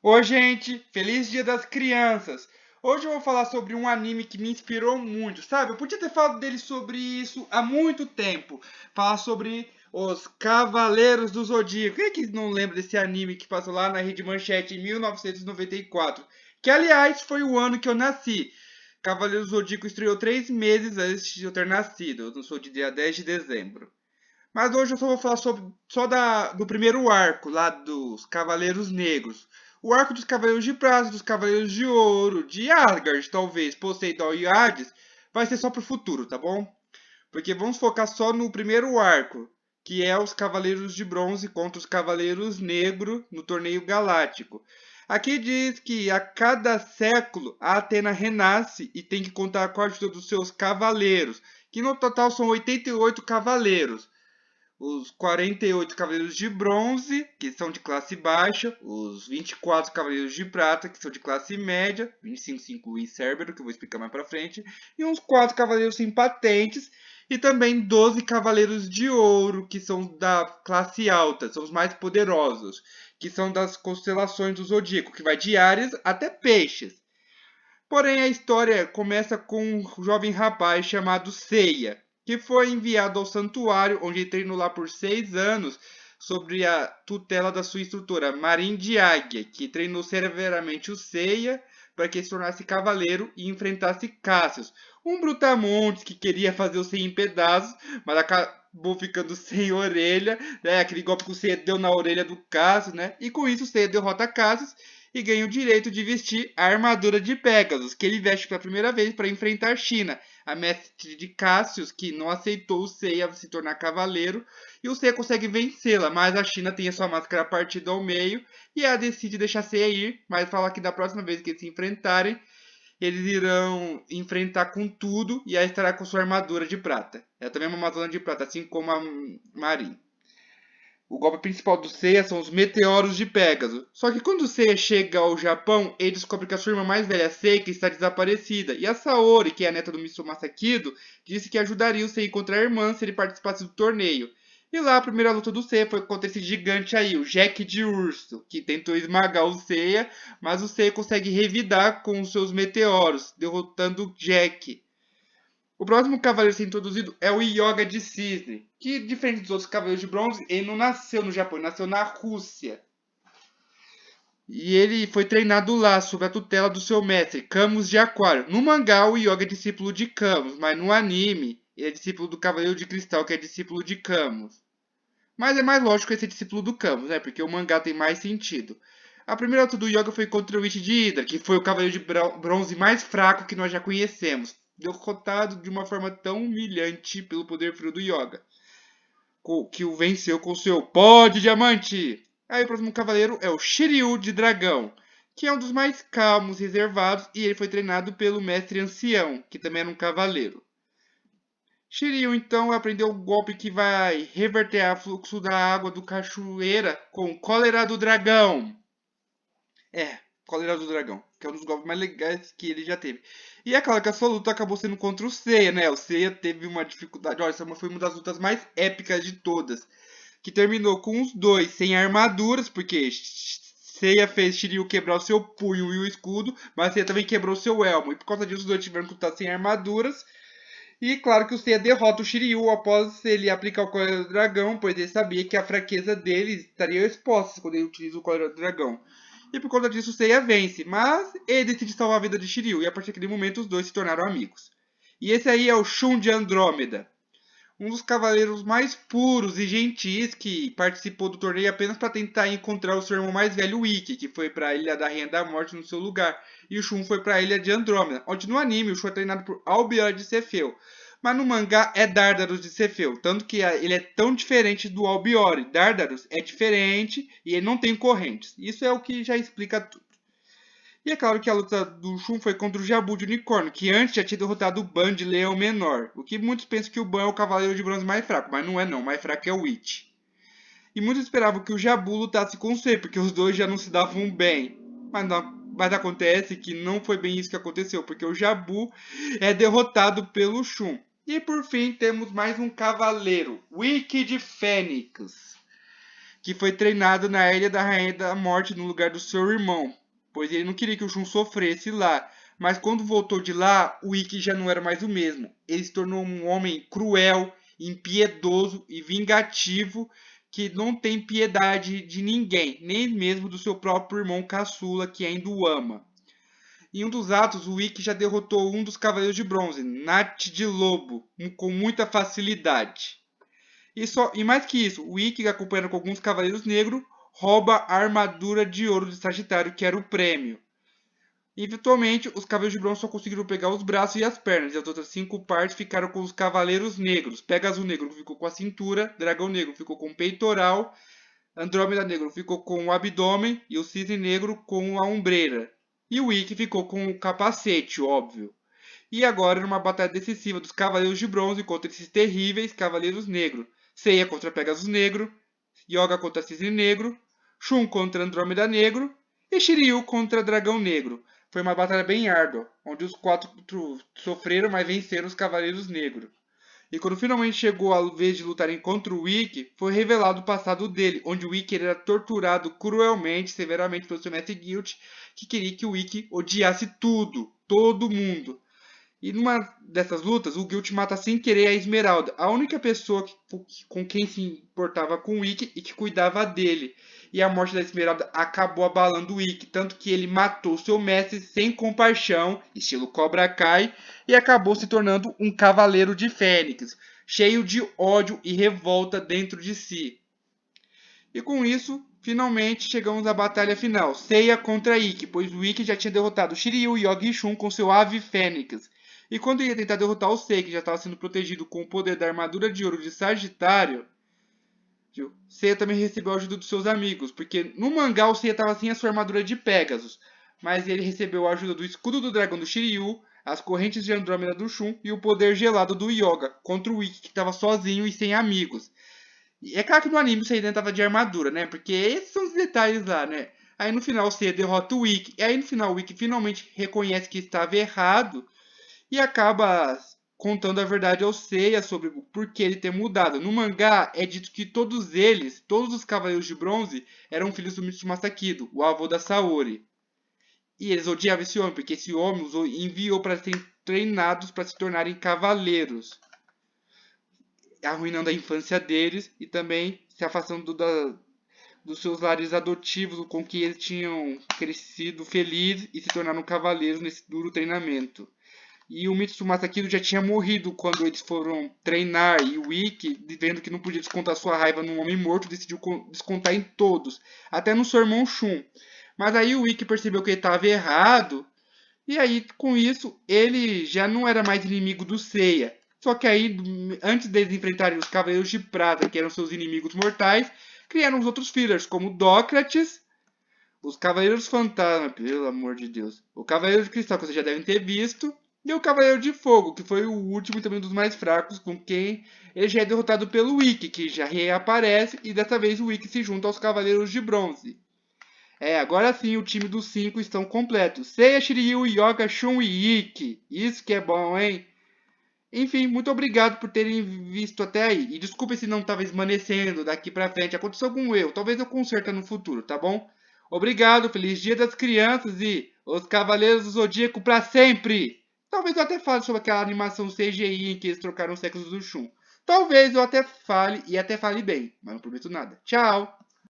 Oi, gente! Feliz Dia das Crianças! Hoje eu vou falar sobre um anime que me inspirou muito, sabe? Eu podia ter falado dele sobre isso há muito tempo. Falar sobre os Cavaleiros do Zodíaco. Quem é que não lembra desse anime que passou lá na Rede Manchete em 1994? Que, aliás, foi o ano que eu nasci. Cavaleiros do Zodíaco estreou 3 meses antes de eu ter nascido. Eu não sou de dia 10 de dezembro. Mas hoje eu só vou falar do primeiro arco, lá dos Cavaleiros Negros. O arco dos Cavaleiros de Prata, dos Cavaleiros de Ouro, de Asgard, talvez, Poseidon e Hades, vai ser só pro futuro, tá bom? Porque vamos focar só no primeiro arco, que é os Cavaleiros de Bronze contra os Cavaleiros Negros no torneio galáctico. Aqui diz que a cada século a Atena renasce e tem que contar com a ajuda dos seus cavaleiros, que no total são 88 cavaleiros. Os 48 Cavaleiros de Bronze, que são de classe baixa, os 24 Cavaleiros de Prata, que são de classe média, 25 se inclui Cérbero, que eu vou explicar mais pra frente, e uns 4 Cavaleiros sem patentes, e também 12 Cavaleiros de Ouro, que são da classe alta, são os mais poderosos, que são das constelações do Zodíaco, que vai de Áries até Peixes. Porém, a história começa com um jovem rapaz chamado Seiya, que foi enviado ao santuário, onde ele treinou lá por 6 anos, sob a tutela da sua instrutora, Marin de Águia, que treinou severamente o Seiya para que ele se tornasse cavaleiro e enfrentasse Cassius, um brutamontes que queria fazer o Seiya em pedaços, mas acabou ficando sem orelha, né? Aquele golpe que o Seiya deu na orelha do Cassius, né? E com isso o Seiya derrota Cassius e ganha o direito de vestir a armadura de Pegasus, que ele veste pela primeira vez para enfrentar China, a mestre de Cassius, que não aceitou o Seiya se tornar cavaleiro, e o Seiya consegue vencê-la, mas a China tem a sua máscara partida ao meio, e ela decide deixar Seiya ir, mas fala que da próxima vez que eles se enfrentarem, eles irão enfrentar com tudo, e ela estará com sua armadura de prata. Ela também é uma Amazona de prata, assim como a Marin. O golpe principal do Seiya são os meteoros de Pégaso. Só que quando o Seiya chega ao Japão, ele descobre que a sua irmã mais velha, Seika, está desaparecida. E a Saori, que é a neta do Mitsumasa Kido, disse que ajudaria o Seiya a encontrar a irmã se ele participasse do torneio. E lá a primeira luta do Seiya foi contra esse gigante aí, o Jack de Urso, que tentou esmagar o Seiya, mas o Seiya consegue revidar com os seus meteoros, derrotando o Jack. O próximo cavaleiro a ser introduzido é o Yoga de Cisne, que, diferente dos outros cavaleiros de bronze, ele não nasceu no Japão, ele nasceu na Rússia. E ele foi treinado lá, sob a tutela do seu mestre, Camus de Aquário. No mangá, o Yoga é discípulo de Camus, mas no anime, ele é discípulo do Cavaleiro de Cristal, que é discípulo de Camus. Mas é mais lógico ele ser discípulo do Camus, né? Porque o mangá tem mais sentido. A primeira luta do Yoga foi contra o Ichi de Hydra, que foi o cavaleiro de bronze mais fraco que nós já conhecemos, derrotado de uma forma tão humilhante pelo poder frio do Yoga, que o venceu com seu pó de diamante. Aí o próximo cavaleiro é o Shiryu de Dragão, que é um dos mais calmos, reservados, e ele foi treinado pelo mestre ancião, que também era um cavaleiro. Shiryu então aprendeu o golpe que vai reverter o fluxo da água do cachoeira com Cólera do Dragão. É, Cólera do Dragão, que é um dos golpes mais legais que ele já teve. E é claro que a sua luta acabou sendo contra o Seiya, né? O Seiya teve uma dificuldade. Olha, essa foi uma das lutas mais épicas de todas. Que terminou com os dois sem armaduras, porque Seiya fez Shiryu quebrar o seu punho e o escudo, mas Seiya também quebrou o seu elmo. E por causa disso, os dois tiveram que lutar sem armaduras. E claro que o Seiya derrota o Shiryu após ele aplicar o Cólera do Dragão, pois ele sabia que a fraqueza dele estaria exposta quando ele utiliza o Cólera do Dragão. E por conta disso o Seiya vence, mas ele decide salvar a vida de Shiryu, e a partir daquele momento os dois se tornaram amigos. E esse aí é o Shun de Andrômeda, um dos cavaleiros mais puros e gentis que participou do torneio apenas para tentar encontrar o seu irmão mais velho, Ikki, que foi para a Ilha da Rainha da Morte no seu lugar. E o Shun foi para a Ilha de Andrômeda, onde no anime o Shun é treinado por Albion de Cefeu. Mas no mangá é Dardarus de Cefeu, tanto que ele é tão diferente do Albiore. Dardarus é diferente e ele não tem correntes. Isso é o que já explica tudo. E é claro que a luta do Shun foi contra o Jabu de Unicórnio, que antes já tinha derrotado o Ban de Leão Menor. O que muitos pensam que o Ban é o cavaleiro de bronze mais fraco, mas não é não, o mais fraco é o Witch. E muitos esperavam que o Jabu lutasse com o Sei, porque os dois já não se davam bem. Mas acontece que não foi bem isso que aconteceu, porque o Jabu é derrotado pelo Shun. E por fim temos mais um cavaleiro, Wicked Fênix, que foi treinado na Ilha da Rainha da Morte no lugar do seu irmão, pois ele não queria que o Shun sofresse lá. Mas quando voltou de lá, o Ikki já não era mais o mesmo. Ele se tornou um homem cruel, impiedoso e vingativo, que não tem piedade de ninguém, nem mesmo do seu próprio irmão caçula, que ainda o ama. Em um dos atos, o Ikki já derrotou um dos Cavaleiros de Bronze, Nat de Lobo, com muita facilidade. E mais que isso, o Ikki, acompanhado com alguns Cavaleiros Negros, rouba a armadura de ouro de Sagitário, que era o prêmio. Eventualmente, os Cavaleiros de Bronze só conseguiram pegar os braços e as pernas, e as outras 5 partes ficaram com os Cavaleiros Negros. Pegasus Negro ficou com a cintura, Dragão Negro ficou com o peitoral, Andrômeda Negro ficou com o abdômen e o Cisne Negro com a ombreira. E o Ikki ficou com o capacete, óbvio. E agora, numa batalha decisiva dos Cavaleiros de Bronze contra esses terríveis Cavaleiros Negros. Seiya contra Pegasus Negro, Yoga contra Cisne Negro, Shun contra Andrômeda Negro e Shiryu contra Dragão Negro. Foi uma batalha bem árdua, onde os 4 sofreram, mas venceram os Cavaleiros Negros. E quando finalmente chegou a vez de lutarem contra o Ikki, foi revelado o passado dele, onde o Ikki era torturado cruelmente, severamente pelo seu mestre Guilt, que queria que o Ikki odiasse tudo, todo mundo. E numa dessas lutas, o Guilt mata sem querer a Esmeralda, a única pessoa com quem se importava com o Ikki e que cuidava dele. E a morte da Esmeralda acabou abalando o Ikki, tanto que ele matou seu mestre sem compaixão, estilo Cobra Kai, e acabou se tornando um cavaleiro de Fênix, cheio de ódio e revolta dentro de si. E com isso, finalmente chegamos à batalha final, Seiya contra Ikki, pois o Ikki já tinha derrotado Shiryu, Yoga e Shun com seu Ave Fênix. E quando ia tentar derrotar o Seiya, que já estava sendo protegido com o poder da armadura de ouro de Sagitário, Seiya também recebeu a ajuda dos seus amigos, porque no mangá o Seiya estava sem a sua armadura de Pegasus, mas ele recebeu a ajuda do escudo do dragão do Shiryu, as correntes de Andrômeda do Shun e o poder gelado do Yoga contra o Ikki, que estava sozinho e sem amigos. E é claro que no anime o Seiya tava de armadura, né? Porque esses são os detalhes lá, né? Aí no final o Seiya derrota o Ikki, e aí no final o Ikki finalmente reconhece que estava errado e acaba contando a verdade ao Seiya sobre o porquê ele ter mudado. No mangá é dito que todos eles, todos os Cavaleiros de Bronze, eram filhos do Mitsumasa Kido, o avô da Saori. E eles odiavam esse homem, porque esse homem os enviou para serem treinados para se tornarem cavaleiros, arruinando a infância deles e também se afastando dos seus lares adotivos com que eles tinham crescido felizes e se tornaram cavaleiros nesse duro treinamento. E o Mitsumasa Kido já tinha morrido quando eles foram treinar, e o Ikki, vendo que não podia descontar sua raiva num homem morto, decidiu descontar em todos, até no seu irmão Shun. Mas aí o Ikki percebeu que ele estava errado, e aí com isso ele já não era mais inimigo do Seiya. Só que aí, antes deles enfrentarem os Cavaleiros de Prata, que eram seus inimigos mortais, criaram os outros fillers, como Dócrates, os Cavaleiros Fantasma, pelo amor de Deus, o Cavaleiro de Cristal, que vocês já devem ter visto, e o Cavaleiro de Fogo, que foi o último e também um dos mais fracos, com quem ele já é derrotado pelo Ikki, que já reaparece, e dessa vez o Ikki se junta aos Cavaleiros de Bronze. Agora sim o time dos 5 estão completos. Seiya, Shiryu, Yoga, Shun e Ikki. Isso que é bom, hein? Enfim, muito obrigado por terem visto até aí. E desculpe se não estava esmanecendo daqui pra frente. Aconteceu algum erro. Talvez eu conserte no futuro, tá bom? Obrigado, feliz dia das crianças e os Cavaleiros do Zodíaco pra sempre! Talvez eu até fale sobre aquela animação CGI em que eles trocaram os séculos do Shun. Talvez eu até fale e até fale bem, mas não prometo nada. Tchau!